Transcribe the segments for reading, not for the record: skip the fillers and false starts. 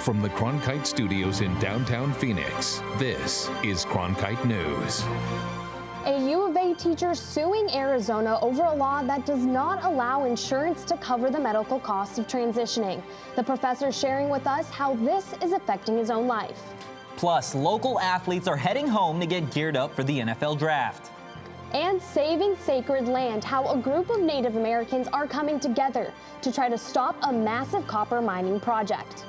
From the Cronkite studios in downtown Phoenix, this is Cronkite News. A U of A teacher suing Arizona over a law that does not allow insurance to cover the medical costs of transitioning. The professor sharing with us how this is affecting his own life. Plus, local athletes are heading home to get geared up for the NFL draft. And saving sacred land, how a group of Native Americans are coming together to try to stop a massive copper mining project.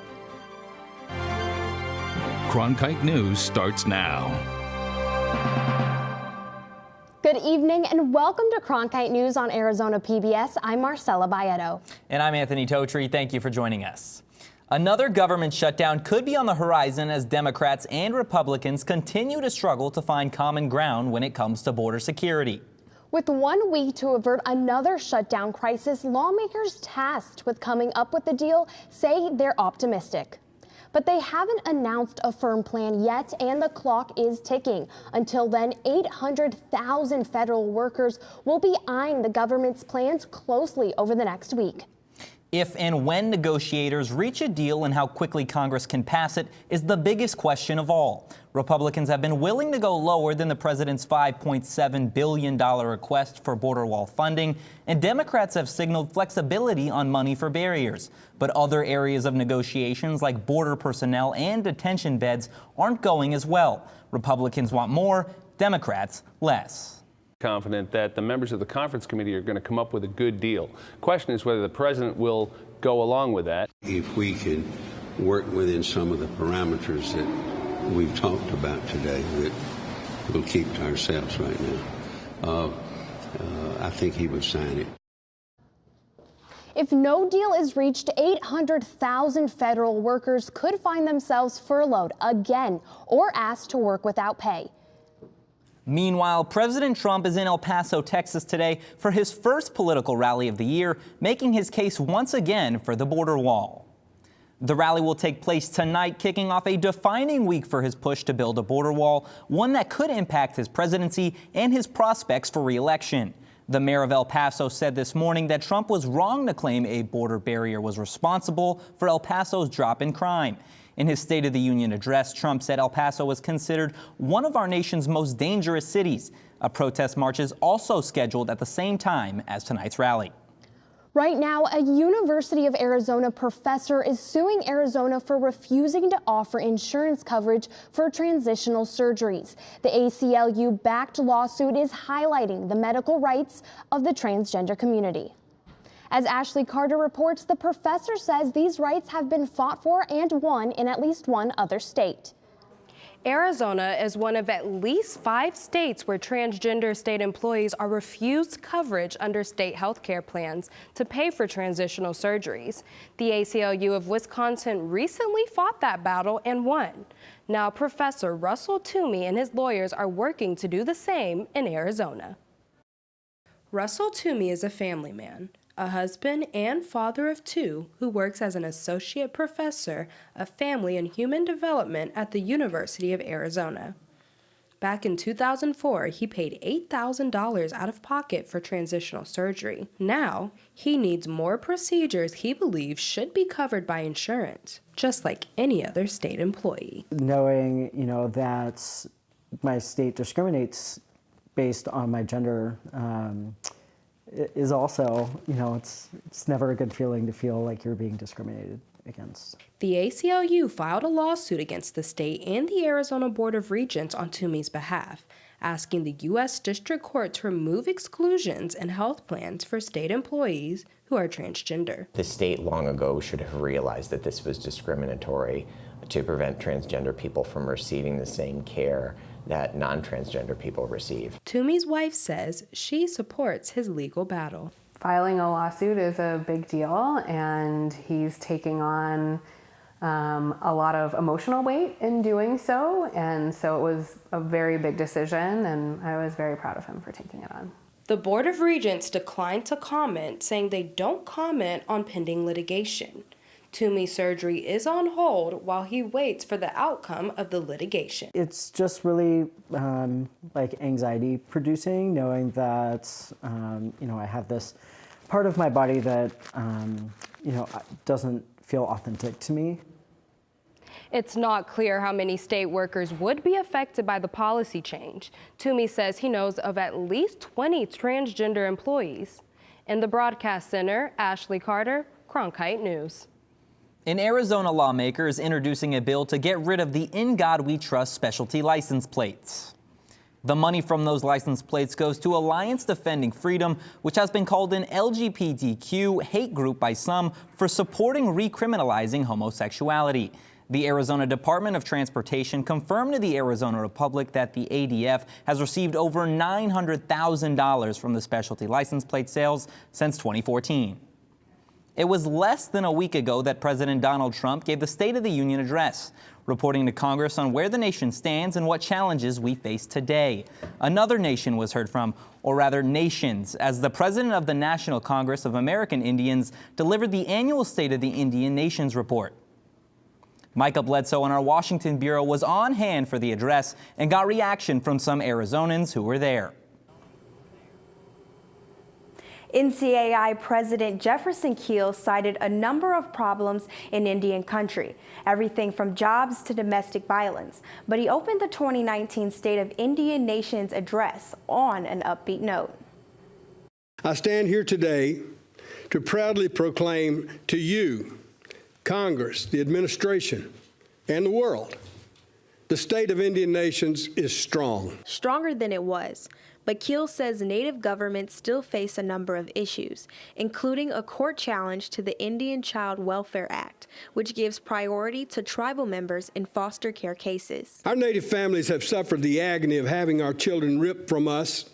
Cronkite News starts now. Good evening and welcome to Cronkite News on Arizona PBS. I'm Marcella Baedo. And I'm Anthony Totri. Thank you for joining us. Another government shutdown could be on the horizon as Democrats and Republicans continue to struggle to find common ground when it comes to border security. With 1 week to avert another shutdown crisis, lawmakers tasked with coming up with the deal say they're optimistic. But they haven't announced a firm plan yet, and the clock is ticking. Until then, 800,000 federal workers will be eyeing the government's plans closely over the next week. If and when negotiators reach a deal and how quickly Congress can pass it is the biggest question of all. Republicans have been willing to go lower than the president's $5.7 billion request for border wall funding, and Democrats have signaled flexibility on money for barriers. But other areas of negotiations like border personnel and detention beds aren't going as well. Republicans want more, Democrats less. Confident that the members of the conference committee are going to come up with a good deal. Question is whether the president will go along with that. If we can work within some of the parameters that we've talked about today that we'll keep to ourselves right now, I think he would sign it. If no deal is reached, 800,000 federal workers could find themselves furloughed again or asked to work without pay. Meanwhile, President Trump is in El Paso, Texas today for his first political rally of the year, making his case once again for the border wall. The rally will take place tonight, kicking off a defining week for his push to build a border wall, one that could impact his presidency and his prospects for re-election. The mayor of El Paso said this morning that Trump was wrong to claim a border barrier was responsible for El Paso's drop in crime. In his State of the Union address, Trump said El Paso was considered one of our nation's most dangerous cities. A protest march is also scheduled at the same time as tonight's rally. Right now, a University of Arizona professor is suing Arizona for refusing to offer insurance coverage for transitional surgeries. The ACLU-backed lawsuit is highlighting the medical rights of the transgender community. As Ashley Carter reports, the professor says these rights have been fought for and won in at least one other state. Arizona is one of at least 5 states where transgender state employees are refused coverage under state health care plans to pay for transitional surgeries. The ACLU of Wisconsin recently fought that battle and won. Now, Professor Russell Toomey and his lawyers are working to do the same in Arizona. Russell Toomey is a family man, a husband and father of 2 who works as an associate professor of family and human development at the University of Arizona. Back in 2004, he paid $8,000 out of pocket for transitional surgery. Now, he needs more procedures he believes should be covered by insurance, just like any other state employee. Knowing, that my state discriminates based on my gender is also, it's never a good feeling to feel like you're being discriminated against. The ACLU filed a lawsuit against the state and the Arizona Board of Regents on Toomey's behalf, asking the U.S. District Court to remove exclusions in health plans for state employees who are transgender. The state long ago should have realized that this was discriminatory to prevent transgender people from receiving the same care that non-transgender people receive. Toomey's wife says she supports his legal battle. Filing a lawsuit is a big deal, and he's taking on a lot of emotional weight in doing so, and so it was a very big decision, and I was very proud of him for taking it on. The Board of Regents declined to comment, saying they don't comment on pending litigation. Toomey's surgery is on hold while he waits for the outcome of the litigation. It's just really anxiety producing, knowing that, I have this part of my body that, doesn't feel authentic to me. It's not clear how many state workers would be affected by the policy change. Toomey says he knows of at least 20 transgender employees. In the broadcast center, Ashley Carter, Cronkite News. An Arizona lawmaker is introducing a bill to get rid of the In God We Trust specialty license plates. The money from those license plates goes to Alliance Defending Freedom, which has been called an LGBTQ hate group by some for supporting recriminalizing homosexuality. The Arizona Department of Transportation confirmed to the Arizona Republic that the ADF has received over $900,000 from the specialty license plate sales since 2014. It was less than a week ago that President Donald Trump gave the State of the Union address, reporting to Congress on where the nation stands and what challenges we face today. Another nation was heard from, or rather nations, as the president of the National Congress of American Indians delivered the annual State of the Indian Nations report. Micah Bledsoe in our Washington bureau was on hand for the address and got reaction from some Arizonans who were there. NCAI President Jefferson Keel cited a number of problems in Indian country, everything from jobs to domestic violence. But he opened the 2019 State of Indian Nations address on an upbeat note. I stand here today to proudly proclaim to you, Congress, the administration, and the world, the State of Indian Nations is strong. Stronger than it was. But Keel says Native governments still face a number of issues, including a court challenge to the Indian Child Welfare Act, which gives priority to tribal members in foster care cases. Our Native families have suffered the agony of having our children ripped from us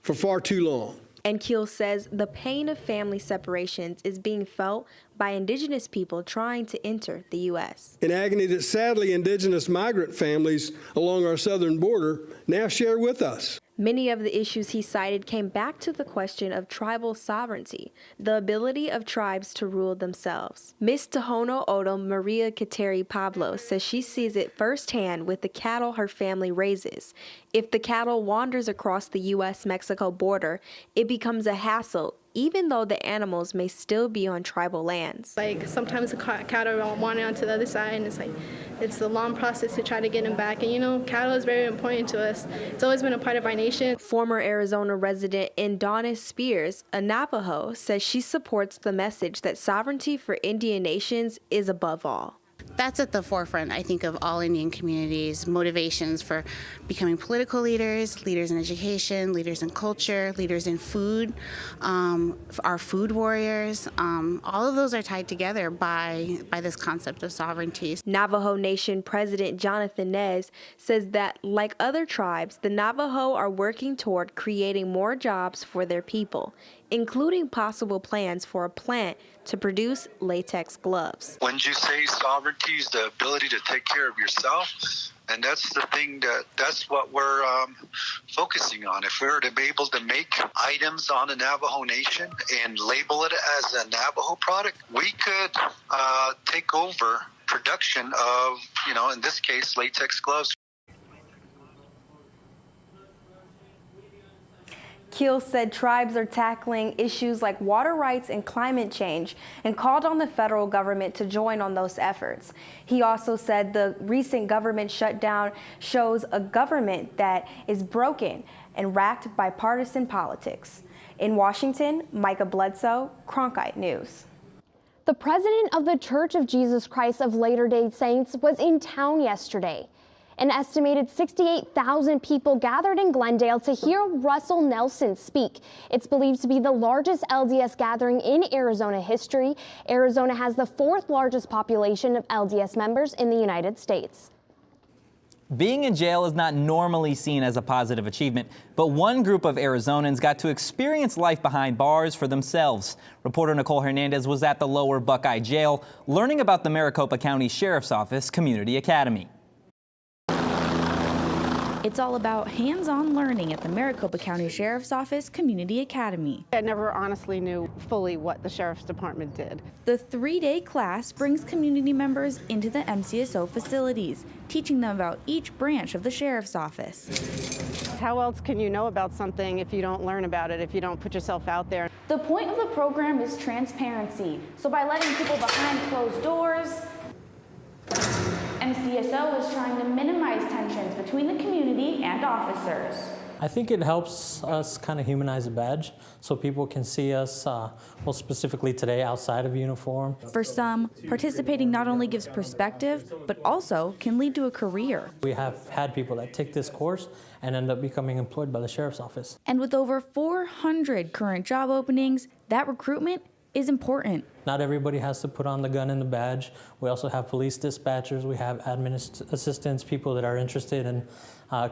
for far too long. And Keel says the pain of family separations is being felt by Indigenous people trying to enter the U.S. An agony that sadly Indigenous migrant families along our southern border now share with us. Many of the issues he cited came back to the question of tribal sovereignty, the ability of tribes to rule themselves. Ms. Tohono O'odham Maria Kateri Pablo says she sees it firsthand with the cattle her family raises. If the cattle wanders across the U.S.-Mexico border, it becomes a hassle, even though the animals may still be on tribal lands. Like sometimes the cattle are wandering onto the other side, and it's a long process to try to get them back. And cattle is very important to us. It's always been a part of our nation. Former Arizona resident Indonis Spears, a Navajo, says she supports the message that sovereignty for Indian nations is above all. That's at the forefront, I think, of all Indian communities' motivations for becoming political leaders, leaders in education, leaders in culture, leaders in food, our food warriors. All of those are tied together by this concept of sovereignty. Navajo Nation President Jonathan Nez says that, like other tribes, the Navajo are working toward creating more jobs for their people, including possible plans for a plant to produce latex gloves. When you say sovereignty is the ability to take care of yourself, and that's the thing that's what we're focusing on. If we were to be able to make items on the Navajo Nation and label it as a Navajo product, we could take over production of, in this case, latex gloves. Keel said tribes are tackling issues like water rights and climate change and called on the federal government to join on those efforts. He also said the recent government shutdown shows a government that is broken and racked by partisan politics. In Washington, Micah Bledsoe, Cronkite News. The president of the Church of Jesus Christ of Latter-day Saints was in town yesterday. An estimated 68,000 people gathered in Glendale to hear Russell Nelson speak. It's believed to be the largest LDS gathering in Arizona history. Arizona has the fourth largest population of LDS members in the United States. Being in jail is not normally seen as a positive achievement, but one group of Arizonans got to experience life behind bars for themselves. Reporter Nicole Hernandez was at the Lower Buckeye Jail, learning about the Maricopa County Sheriff's Office Community Academy. It's all about hands-on learning at the Maricopa County Sheriff's Office Community Academy. I never honestly knew fully what the Sheriff's Department did. The 3-day class brings community members into the MCSO facilities, teaching them about each branch of the Sheriff's Office. How else can you know about something if you don't learn about it, if you don't put yourself out there? The point of the program is transparency. So by letting people behind closed doors MCSO is trying to minimize tensions between the community and officers. I think it helps us kind of humanize the badge so people can see us, well, specifically today, outside of uniform. For some, participating not only gives perspective, but also can lead to a career. We have had people that take this course and end up becoming employed by the sheriff's office. And with over 400 current job openings, that recruitment is important. Not everybody has to put on the gun and the badge. We also have police dispatchers, we have admin assistants, people that are interested in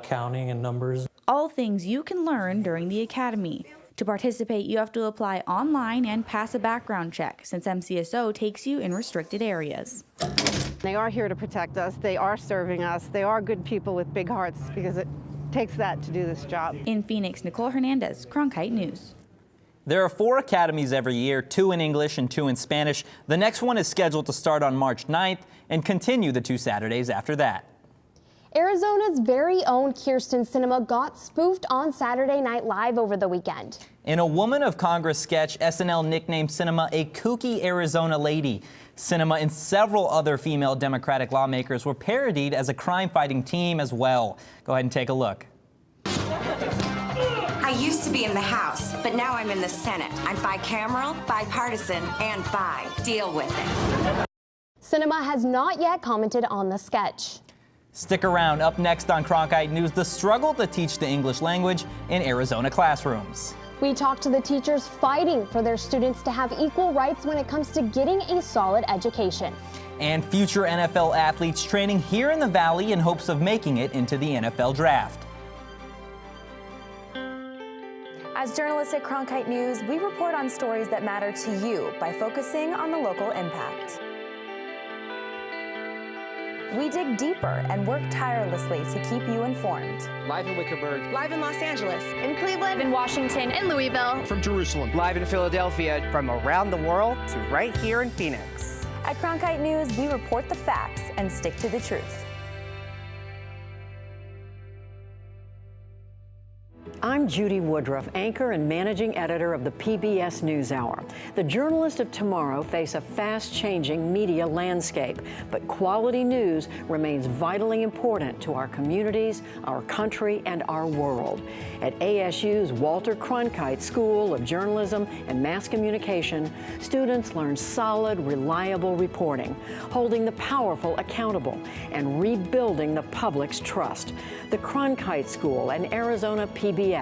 counting and numbers. All things you can learn during the academy. To participate, you have to apply online and pass a background check, since MCSO takes you in restricted areas. They are here to protect us. They are serving us. They are good people with big hearts, because it takes that to do this job. In Phoenix, Nicole Hernandez, Cronkite News. There are 4 academies every year, 2 in English and 2 in Spanish. The next one is scheduled to start on March 9th and continue the 2 Saturdays after that. Arizona's very own Kirsten Sinema got spoofed on Saturday Night Live over the weekend. In a Woman of Congress sketch, SNL nicknamed Sinema a kooky Arizona lady. Sinema and several other female Democratic lawmakers were parodied as a crime-fighting team as well. Go ahead and take a look. I used to be in the House, but now I'm in the Senate. I'm bicameral, bipartisan, and bi. Deal with it. Sinema has not yet commented on the sketch. Stick around. Up next on Cronkite News, the struggle to teach the English language in Arizona classrooms. We talked to the teachers fighting for their students to have equal rights when it comes to getting a solid education. And future NFL athletes training here in the Valley in hopes of making it into the NFL draft. As journalists at Cronkite News, we report on stories that matter to you by focusing on the local impact. We dig deeper and work tirelessly to keep you informed. Live in Wickerburg. Live in Los Angeles. In Cleveland. In Washington. In Louisville. From Jerusalem. Live in Philadelphia. From around the world to right here in Phoenix. At Cronkite News, we report the facts and stick to the truth. I'm Judy Woodruff, anchor and managing editor of the PBS NewsHour. The journalists of tomorrow face a fast-changing media landscape, but quality news remains vitally important to our communities, our country, and our world. At ASU's Walter Cronkite School of Journalism and Mass Communication, students learn solid, reliable reporting, holding the powerful accountable, and rebuilding the public's trust. The Cronkite School and Arizona PBS,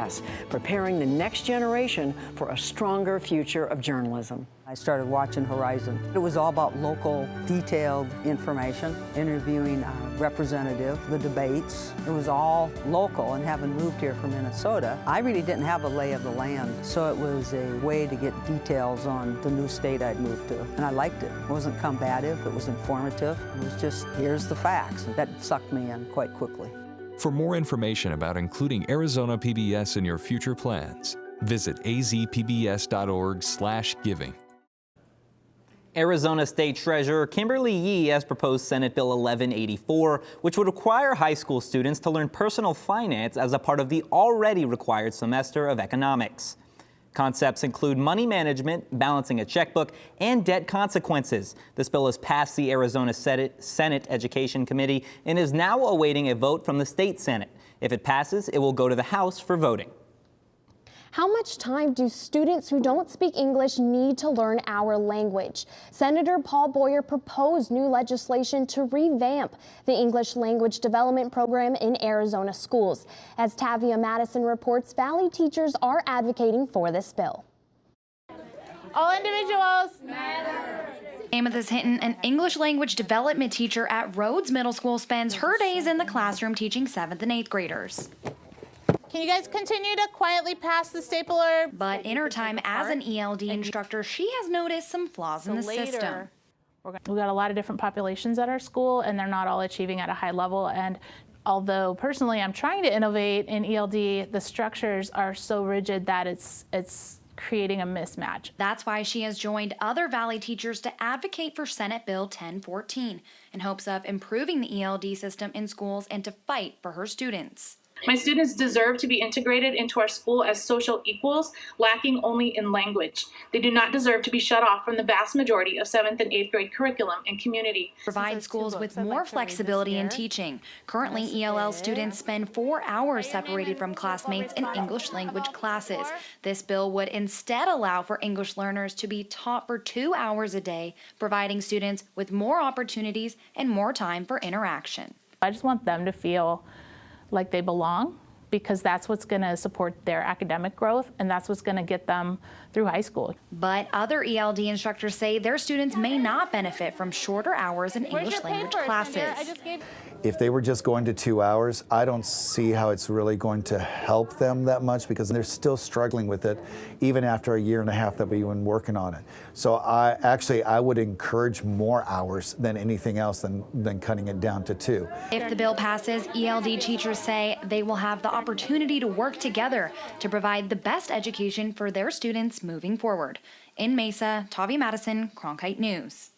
preparing the next generation for a stronger future of journalism. I started watching Horizon. It was all about local, detailed information, interviewing representatives, the debates. It was all local, and having moved here from Minnesota, I really didn't have a lay of the land, so it was a way to get details on the new state I'd moved to, and I liked it. It wasn't combative, it was informative. It was just, here's the facts. That sucked me in quite quickly. For more information about including Arizona PBS in your future plans, visit azpbs.org/giving. Arizona State Treasurer Kimberly Yee has proposed Senate Bill 1184, which would require high school students to learn personal finance as a part of the already required semester of economics. Concepts include money management, balancing a checkbook, and debt consequences. This bill has passed the Arizona Senate Education Committee and is now awaiting a vote from the state Senate. If it passes, it will go to the House for voting. How much time do students who don't speak English need to learn our language? Senator Paul Boyer proposed new legislation to revamp the English language development program in Arizona schools. As Tavia Madison reports, Valley teachers are advocating for this bill. All individuals matter. Amethyst Hinton, an English language development teacher at Rhodes Middle School, spends her days in the classroom teaching 7th and 8th graders. Can you guys continue to quietly pass the stapler? But in her time as an ELD instructor, she has noticed some flaws in the system. We've got a lot of different populations at our school, and they're not all achieving at a high level. And although personally I'm trying to innovate in ELD, the structures are so rigid that it's creating a mismatch. That's why she has joined other Valley teachers to advocate for Senate Bill 1014 in hopes of improving the ELD system in schools and to fight for her students. My students deserve to be integrated into our school as social equals, lacking only in language. They do not deserve to be shut off from the vast majority of 7th and 8th grade curriculum and community. Provide schools with more flexibility in teaching. Currently, ELL students spend 4 hours separated from classmates in English language classes. This bill would instead allow for English learners to be taught for 2 hours a day, providing students with more opportunities and more time for interaction. I just want them to feel like they belong, because that's what's going to support their academic growth, and that's what's going to get them through high school. But other ELD instructors say their students may not benefit from shorter hours in English language classes. If they were just going to 2 hours, I don't see how it's really going to help them that much, because they're still struggling with it even after a year and a half that we've been working on it. So I would encourage more hours than anything else than cutting it down to 2. If the bill passes, ELD teachers say they will have the opportunity to work together to provide the best education for their students moving forward. In Mesa, Tavi Madison, Cronkite News.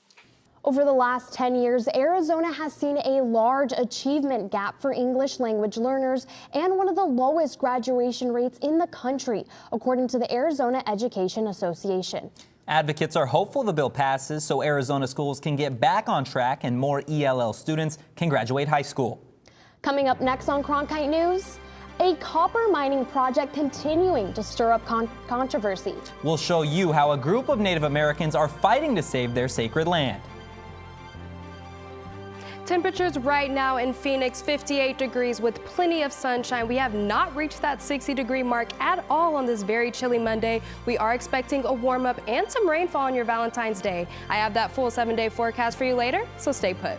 Over the last 10 years, Arizona has seen a large achievement gap for English language learners and one of the lowest graduation rates in the country, according to the Arizona Education Association. Advocates are hopeful the bill passes so Arizona schools can get back on track and more ELL students can graduate high school. Coming up next on Cronkite News, a copper mining project continuing to stir up controversy. We'll show you how a group of Native Americans are fighting to save their sacred land. Temperatures right now in Phoenix, 58 degrees with plenty of sunshine. We have not reached that 60-degree mark at all on this very chilly Monday. We are expecting a warm up and some rainfall on your Valentine's Day. I have that full 7-day forecast for you later, so stay put.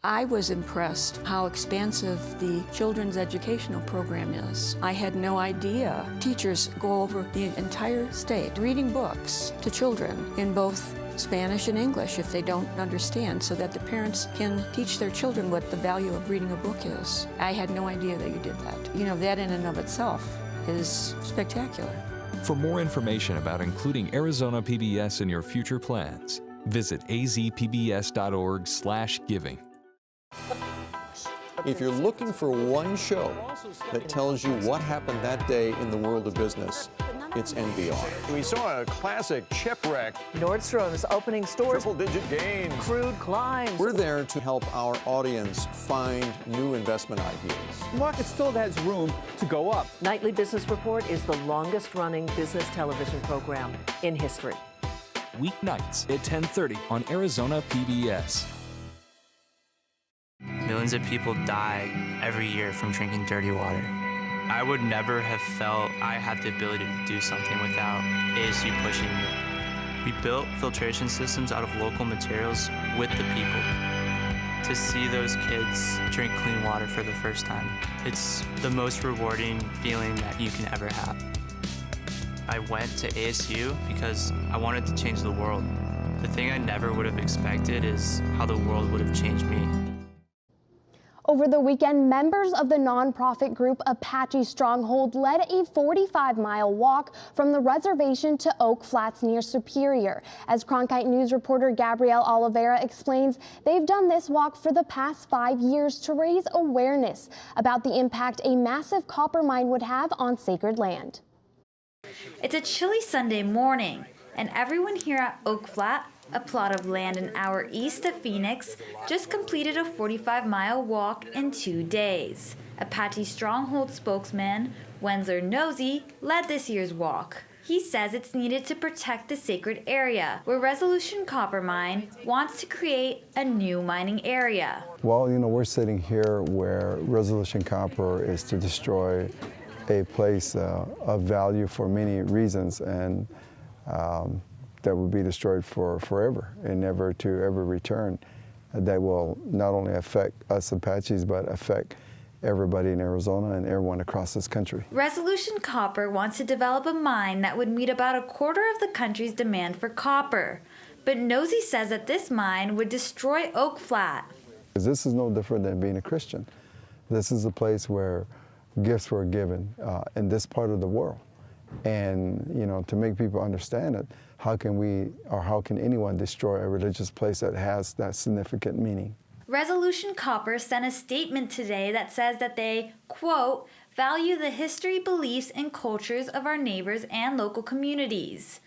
I was impressed how expansive the children's educational program is. I had no idea. Teachers go over the entire state reading books to children in both Spanish and English if they don't understand, so that the parents can teach their children what the value of reading a book is. I had no idea that you did that. You know, that in and of itself is spectacular. For more information about including Arizona PBS in your future plans, visit azpbs.org/giving. If you're looking for one show that tells you what happened that day in the world of business, it's NBR. We saw a classic shipwreck. Nordstrom's opening stores. Triple-digit gains. Crude climbs. We're there to help our audience find new investment ideas. The market still has room to go up. Nightly Business Report is the longest-running business television program in history. Weeknights at 10:30 on Arizona PBS. Millions of people die every year from drinking dirty water. I would never have felt I had the ability to do something without ASU pushing me. We built filtration systems out of local materials with the people. To see those kids drink clean water for the first time, it's the most rewarding feeling that you can ever have. I went to ASU because I wanted to change the world. The thing I never would have expected is how the world would have changed me. Over the weekend, members of the nonprofit group Apache Stronghold led a 45-mile walk from the reservation to Oak Flats near Superior. As Cronkite News reporter Gabrielle Oliveira explains, they've done this walk for the past 5 years to raise awareness about the impact a massive copper mine would have on sacred land. It's a chilly Sunday morning, and everyone here at Oak Flat, a plot of land an hour east of Phoenix, just completed a 45-mile walk in 2 days. Apache Stronghold spokesman Wenzel Nosey led this year's walk. He says it's needed to protect the sacred area, where Resolution Copper Mine wants to create a new mining area. Well, you know, we're sitting here where Resolution Copper is to destroy a place of value for many reasons, and that will be destroyed for forever and never to ever return. That will not only affect us Apaches, but affect everybody in Arizona and everyone across this country. Resolution Copper wants to develop a mine that would meet about a quarter of the country's demand for copper. But Nosy says that this mine would destroy Oak Flat. This is no different than being a Christian. This is a place where gifts were given in this part of the world. And, you know, to make people understand it, how can we, or how can anyone destroy a religious place that has that significant meaning? Resolution Copper sent a statement today that says that they, quote, value the history, beliefs, and cultures of our neighbors and local communities.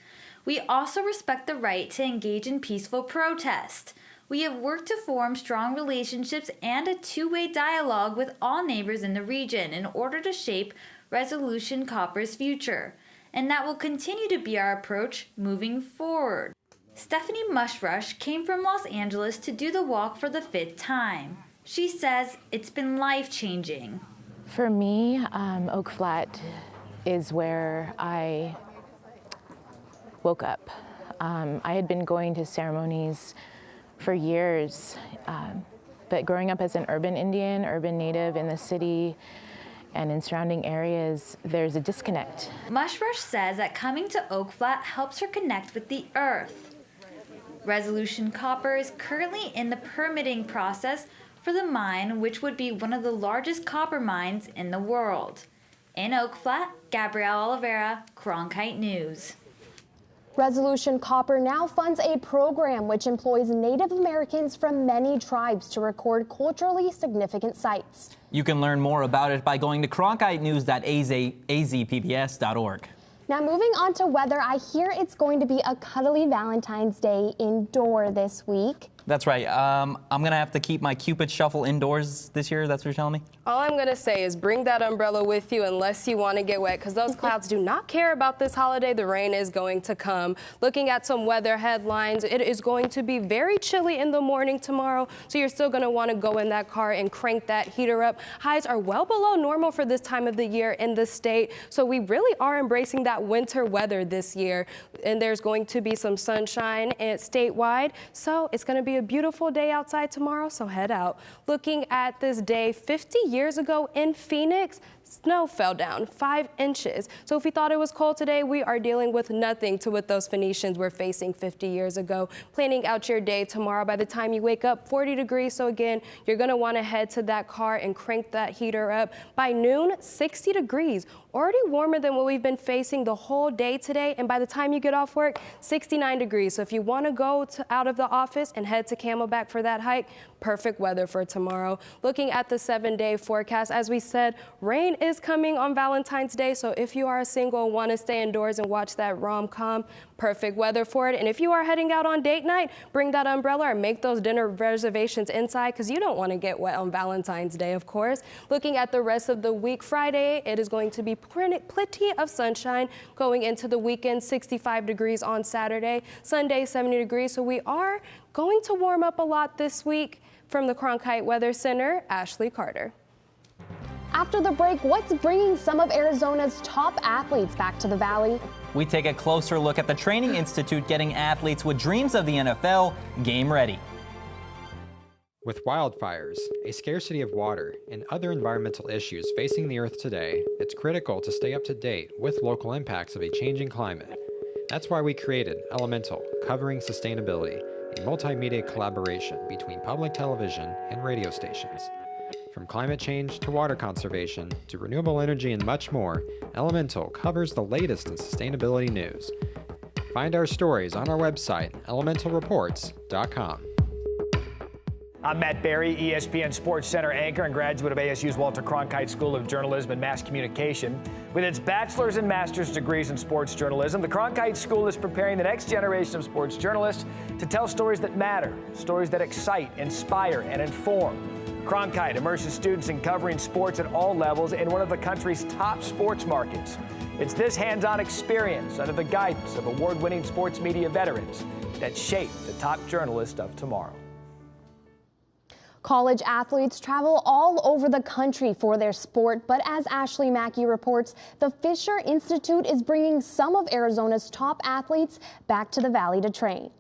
We also respect the right to engage in peaceful protest. We have worked to form strong relationships and a two-way dialogue with all neighbors in the region in order to shape Resolution Copper's future, and that will continue to be our approach moving forward. Stephanie Mushrush came from Los Angeles to do the walk for the 5th time. She says it's been life-changing. For me, Oak Flat is where I woke up. I had been going to ceremonies for years, but growing up as an urban Indian, urban native in the city and in surrounding areas, there's a disconnect. Mushrush says that coming to Oak Flat helps her connect with the earth. Resolution Copper is currently in the permitting process for the mine, which would be one of the largest copper mines in the world. In Oak Flat, Gabrielle Oliveira, Cronkite News. Resolution Copper now funds a program which employs Native Americans from many tribes to record culturally significant sites. You can learn more about it by going to cronkitenews.azpbs.org. Now moving on to weather, I hear it's going to be a cuddly Valentine's Day indoor this week. That's right. I'm going to have to keep my Cupid shuffle indoors this year. That's what you're telling me? All I'm going to say is bring that umbrella with you unless you want to get wet, because those clouds do not care about this holiday. The rain is going to come. Looking at some weather headlines, it is going to be very chilly in the morning tomorrow, so you're still going to want to go in that car and crank that heater up. Highs are well below normal for this time of the year in the state, so we really are embracing that winter weather this year. And there's going to be some sunshine statewide, so it's going to be a beautiful day outside tomorrow, so head out. Looking at this day 50 years ago in Phoenix, snow fell down 5 inches. So if we thought it was cold today, we are dealing with nothing to what those Phoenicians were facing 50 years ago. Planning out your day tomorrow, by the time you wake up, 40 degrees. So again, you're going to want to head to that car and crank that heater up. By noon, 60 degrees. Already warmer than what we've been facing the whole day today. And by the time you get off work, 69 degrees. So if you want to go out of the office and head to Camelback for that hike, perfect weather for tomorrow. Looking at the 7-day forecast, as we said, rain is coming on Valentine's Day. So if you are a single and want to stay indoors and watch that rom-com, perfect weather for it. And if you are heading out on date night, bring that umbrella and make those dinner reservations inside, because you don't want to get wet on Valentine's Day, of course. Looking at the rest of the week, Friday, it is going to be plenty of sunshine going into the weekend, 65 degrees on Saturday, Sunday, 70 degrees. So we are going to warm up a lot this week. From the Cronkite Weather Center, Ashley Carter. After the break, what's bringing some of Arizona's top athletes back to the Valley? We take a closer look at the Training Institute getting athletes with dreams of the NFL game ready. With wildfires, a scarcity of water, and other environmental issues facing the Earth today, it's critical to stay up to date with local impacts of a changing climate. That's why we created Elemental, covering sustainability, a multimedia collaboration between public television and radio stations. From climate change to water conservation to renewable energy and much more, Elemental covers the latest in sustainability news. Find our stories on our website, elementalreports.com. I'm Matt Berry, ESPN Sports Center anchor and graduate of ASU's Walter Cronkite School of Journalism and Mass Communication. With its bachelor's and master's degrees in sports journalism, the Cronkite School is preparing the next generation of sports journalists to tell stories that matter, stories that excite, inspire, and inform. Cronkite immerses students in covering sports at all levels in one of the country's top sports markets. It's this hands-on experience under the guidance of award-winning sports media veterans that shape the top journalists of tomorrow. College athletes travel all over the country for their sport, but as Ashley Mackey reports, the Fisher Institute is bringing some of Arizona's top athletes back to the Valley to train.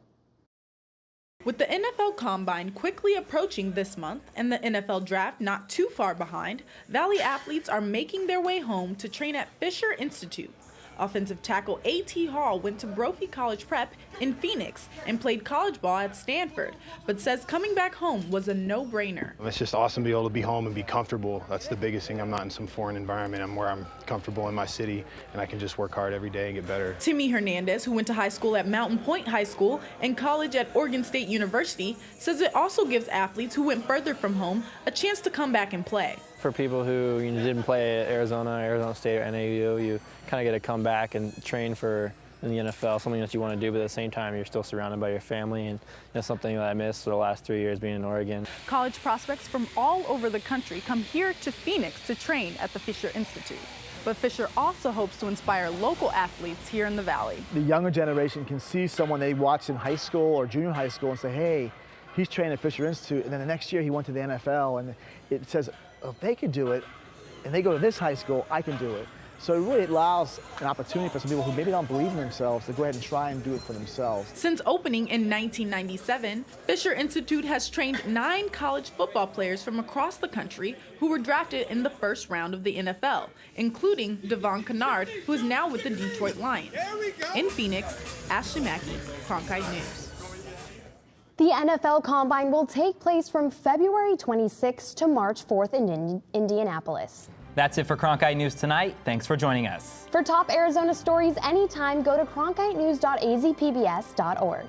With the NFL Combine quickly approaching this month and the NFL Draft not too far behind, Valley athletes are making their way home to train at Fisher Institute. Offensive tackle A.T. Hall went to Brophy College Prep in Phoenix and played college ball at Stanford, but says coming back home was a no-brainer. It's just awesome to be able to be home and be comfortable. That's the biggest thing. I'm not in some foreign environment. I'm where I'm comfortable in my city, and I can just work hard every day and get better. Timmy Hernandez, who went to high school at Mountain Point High School and college at Oregon State University, says it also gives athletes who went further from home a chance to come back and play. For people who didn't play at Arizona State, or NAU, you kind of get to come back and train for in the NFL, something that you want to do, but at the same time, you're still surrounded by your family, and that's something that I missed for the last 3 years being in Oregon. College prospects from all over the country come here to Phoenix to train at the Fisher Institute. But Fisher also hopes to inspire local athletes here in the Valley. The younger generation can see someone they watched in high school or junior high school and say, hey, he's training at Fisher Institute, and then the next year he went to the NFL, and it says, if they can do it, and they go to this high school, I can do it. So it really allows an opportunity for some people who maybe don't believe in themselves to go ahead and try and do it for themselves. Since opening in 1997, Fisher Institute has trained 9 college football players from across the country who were drafted in the first round of the NFL, including Devon Kennard, who is now with the Detroit Lions. In Phoenix, Ashley Mackey, Cronkite News. The NFL Combine will take place from February 26th to March 4th in Indianapolis. That's it for Cronkite News tonight. Thanks for joining us. For top Arizona stories anytime, go to cronkitenews.azpbs.org.